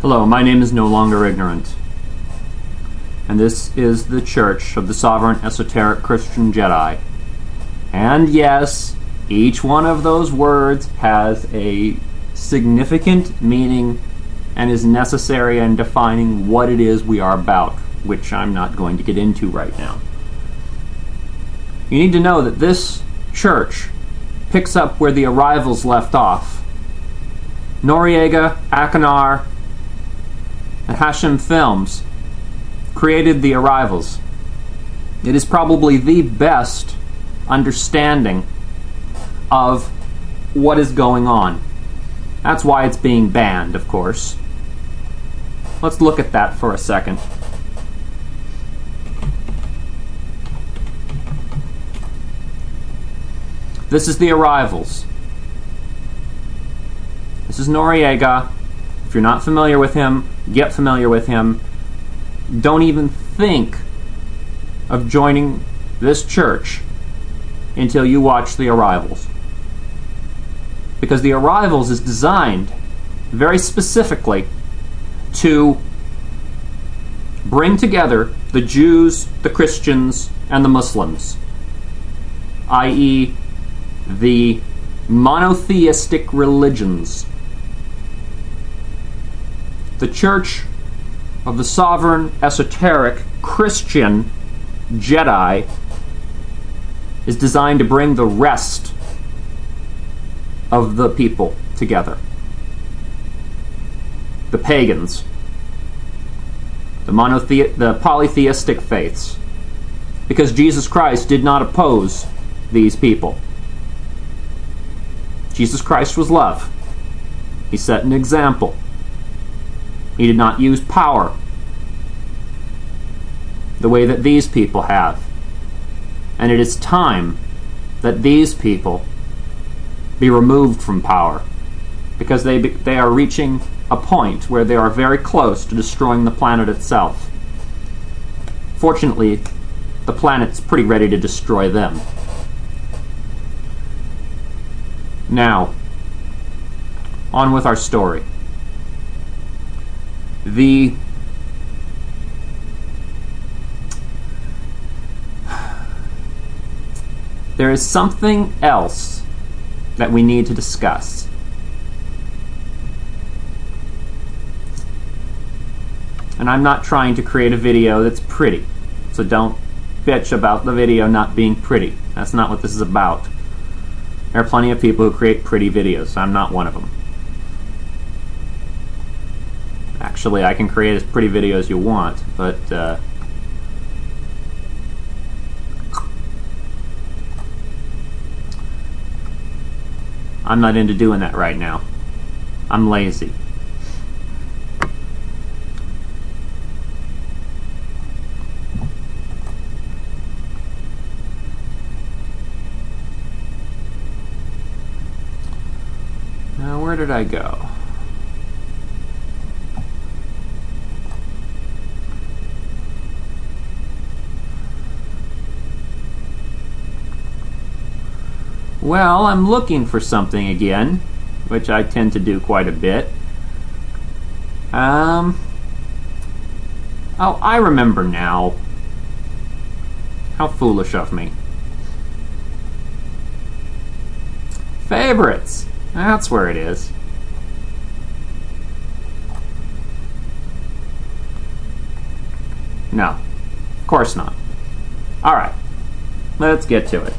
Hello, my name is No Longer Ignorant, and this is the Church of the Sovereign Esoteric Christian Jedi. And yes, each one of those words has a significant meaning and is necessary in defining what it is we are about, which I'm not going to get into right now. You need to know that this church picks up where the arrivals left off. Noriega, Akanar, and Hashem Films created the arrivals. It is probably the best understanding of what is going on. That's why it's being banned, of course. Let's look at that for a second. This is the arrivals. This is Noriega. If you're not familiar with him, get familiar with him. Don't even think of joining this church until you watch the arrivals. Because the arrivals is designed very specifically to bring together the Jews, the Christians, and the Muslims, i.e., the monotheistic religions. The Church of the Sovereign Esoteric Christian Jedi is designed to bring the rest of the people together. The pagans, the polytheistic faiths, because Jesus Christ did not oppose these people. Jesus Christ was love. He set an example. He did not use power the way that these people have. And it is time that these people be removed from power, because they are reaching a point where they are very close to destroying the planet itself. Fortunately, the planet's pretty ready to destroy them. Now, on with our story. There is something else that we need to discuss. And I'm not trying to create a video that's pretty, so don't bitch about the video not being pretty. That's not what this is about. There are plenty of people who create pretty videos. I'm not one of them. Actually, I can create as pretty video as you want, but I'm not into doing that right now. I'm lazy. Now, where did I go? Well, I'm looking for something again, which I tend to do quite a bit. Oh, I remember now. How foolish of me. Favorites. That's where it is. No, of course not. Alright, let's get to it.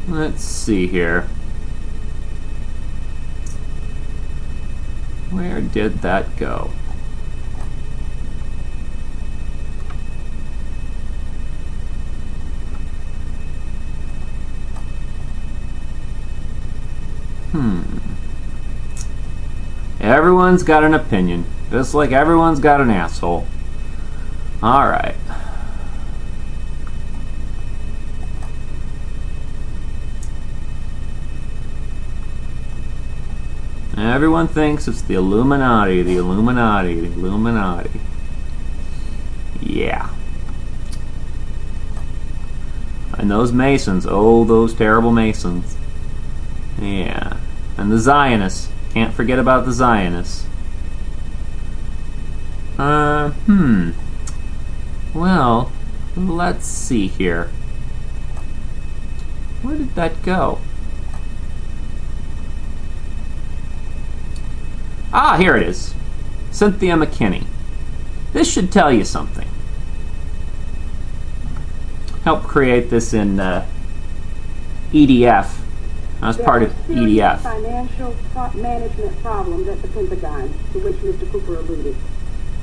Let's see here. Where did that go? Everyone's got an opinion, just like everyone's got an asshole. Alright. Everyone thinks it's the Illuminati, the Illuminati, the Illuminati. Yeah. And those Masons, oh, those terrible Masons. Yeah. And the Zionists. Can't forget about the Zionists. Well, let's see here. Where did that go? Ah, here it is. Cynthia McKinney. This should tell you something. Helped create this in EDF. I was part of EDF. Financial management problems at the Pentagon, to which Mr. Cooper alluded.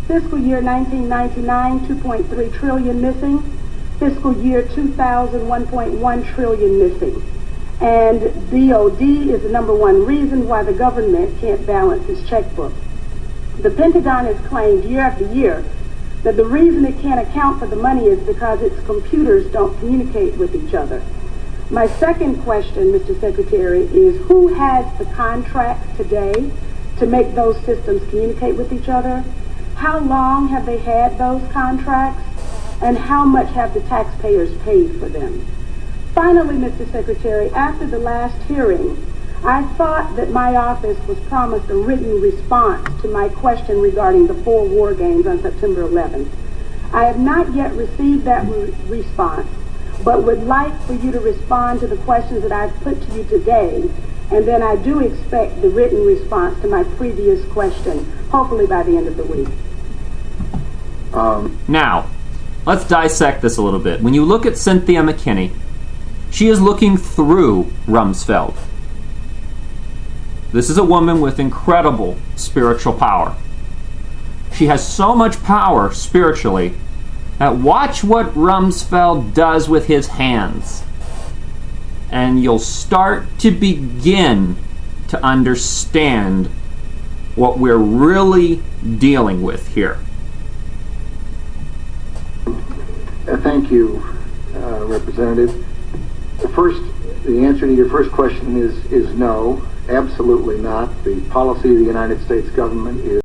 Fiscal year 1999, 2.3 trillion missing. Fiscal year 2000, 1.1 trillion missing. And DOD is the #1 reason why the government can't balance its checkbook. The Pentagon has claimed year after year that the reason it can't account for the money is because its computers don't communicate with each other. My second question, Mr. Secretary, is who has the contract today to make those systems communicate with each other? How long have they had those contracts? And how much have the taxpayers paid for them? Finally, Mr. Secretary, after the last hearing, I thought that my office was promised a written response to my question regarding the 4 war games on September 11th. I have not yet received that response, but would like for you to respond to the questions that I've put to you today, and then I do expect the written response to my previous question, hopefully by the end of the week. Now, let's dissect this a little bit. When you look at Cynthia McKinney, she is looking through Rumsfeld. This is a woman with incredible spiritual power. She has so much power spiritually that watch what Rumsfeld does with his hands, and you'll start to begin to understand what we're really dealing with here. Thank you, Representative. The answer to your first question is no, absolutely not. The policy of the United States government is